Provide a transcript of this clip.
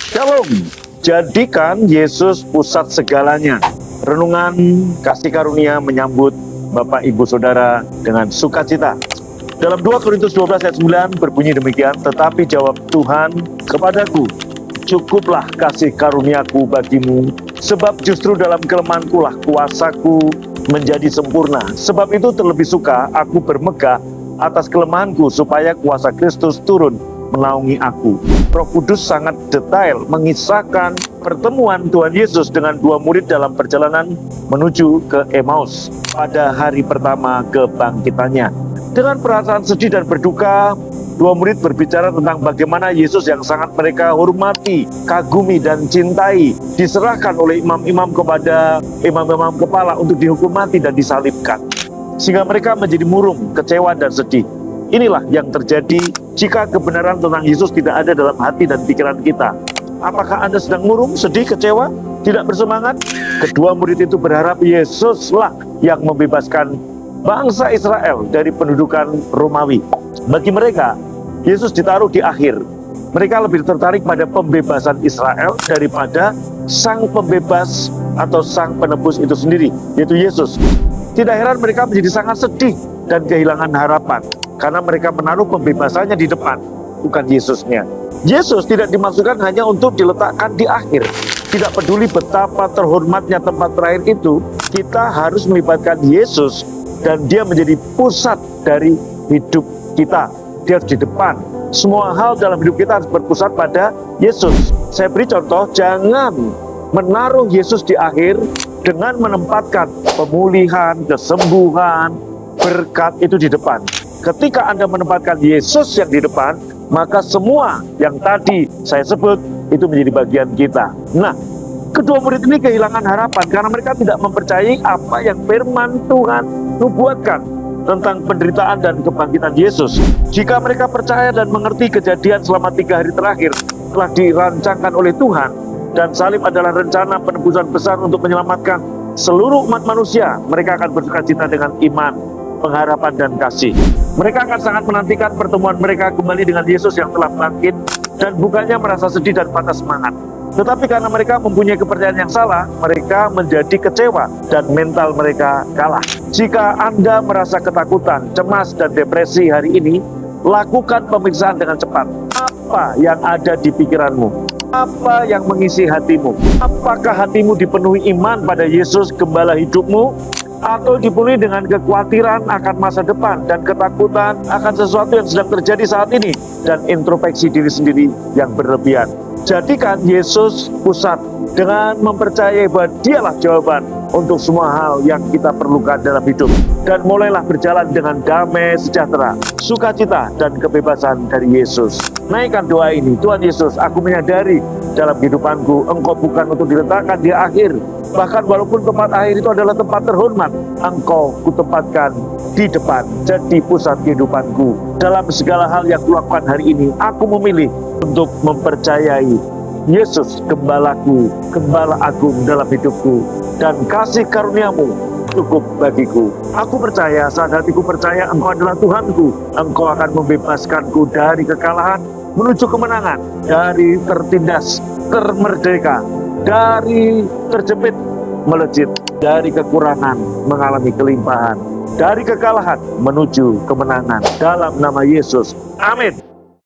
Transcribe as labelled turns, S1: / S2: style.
S1: Shalom, jadikan Yesus pusat segalanya. Renungan kasih karunia menyambut Bapak Ibu Saudara dengan sukacita. Dalam 2 Korintus 12 ayat 9 berbunyi demikian, tetapi jawab Tuhan kepadaku, cukuplah kasih karuniaku bagimu, sebab justru dalam kelemahanku lah kuasaku menjadi sempurna. Sebab itu terlebih suka aku bermegah atas kelemahanku, supaya kuasa Kristus turun menaungi aku. Roh Kudus sangat detail mengisahkan pertemuan Tuhan Yesus dengan dua murid dalam perjalanan menuju ke Emmaus pada hari pertama kebangkitannya. Dengan perasaan sedih dan berduka, dua murid berbicara tentang bagaimana Yesus yang sangat mereka hormati, kagumi, dan cintai diserahkan oleh imam-imam kepada imam-imam kepala untuk dihukum mati dan disalibkan. Sehingga mereka menjadi murung, kecewa, dan sedih. Inilah yang terjadi jika kebenaran tentang Yesus tidak ada dalam hati dan pikiran kita. Apakah Anda sedang murung, sedih, kecewa, tidak bersemangat? Kedua murid itu berharap Yesuslah yang membebaskan bangsa Israel dari pendudukan Romawi. Bagi mereka, Yesus ditaruh di akhir. Mereka lebih tertarik pada pembebasan Israel daripada sang pembebas atau sang penebus itu sendiri, yaitu Yesus. Tidak heran mereka menjadi sangat sedih dan kehilangan harapan, karena mereka menaruh pembebasannya di depan, bukan Yesusnya. Yesus tidak dimaksudkan hanya untuk diletakkan di akhir. Tidak peduli betapa terhormatnya tempat terakhir itu, kita harus melibatkan Yesus dan dia menjadi pusat dari hidup kita. Dia harus di depan. Semua hal dalam hidup kita harus berpusat pada Yesus. Saya beri contoh, jangan menaruh Yesus di akhir dengan menempatkan pemulihan, kesembuhan, berkat itu di depan. Ketika Anda menempatkan Yesus yang di depan, maka semua yang tadi saya sebut itu menjadi bagian kita. Nah, kedua murid ini kehilangan harapan karena mereka tidak mempercayai apa yang firman Tuhan nubuatkan tentang penderitaan dan kebangkitan Yesus. Jika mereka percaya dan mengerti kejadian selama 3 hari terakhir telah dirancangkan oleh Tuhan, dan salib adalah rencana penebusan besar untuk menyelamatkan seluruh umat manusia, mereka akan bersukacita dengan iman, pengharapan, dan kasih. Mereka akan sangat menantikan pertemuan mereka kembali dengan Yesus yang telah bangkit, dan bukannya merasa sedih dan patah semangat. Tetapi karena mereka mempunyai kepercayaan yang salah, mereka menjadi kecewa dan mental mereka kalah. Jika Anda merasa ketakutan, cemas, dan depresi hari ini, lakukan pemeriksaan dengan cepat. Apa yang ada di pikiranmu? Apa yang mengisi hatimu? Apakah hatimu dipenuhi iman pada Yesus Gembala hidupmu? Atau dipenuhi dengan kekhawatiran akan masa depan dan ketakutan akan sesuatu yang sedang terjadi saat ini, dan introspeksi diri sendiri yang berlebihan? Jadikan Yesus pusat dengan mempercayai bahwa dialah jawaban untuk semua hal yang kita perlukan dalam hidup. Dan mulailah berjalan dengan damai, sejahtera, sukacita, dan kebebasan dari Yesus. Naikkan doa ini, Tuhan Yesus, aku menyadari dalam kehidupanku Engkau bukan untuk diletakkan di akhir. Bahkan walaupun tempat akhir itu adalah tempat terhormat, Engkau kutempatkan di depan, jadi pusat kehidupanku. Dalam segala hal yang kulakukan hari ini, aku memilih untuk mempercayai Yesus Gembalaku, Gembala agung dalam hidupku, dan kasih karuniamu cukup bagiku. Aku percaya, saat hatiku percaya Engkau adalah Tuhanku, Engkau akan membebaskanku dari kekalahan menuju kemenangan, dari tertindas termerdeka, dari terjepit melejit, dari kekurangan mengalami kelimpahan, dari kekalahan menuju kemenangan. Dalam nama Yesus, amin.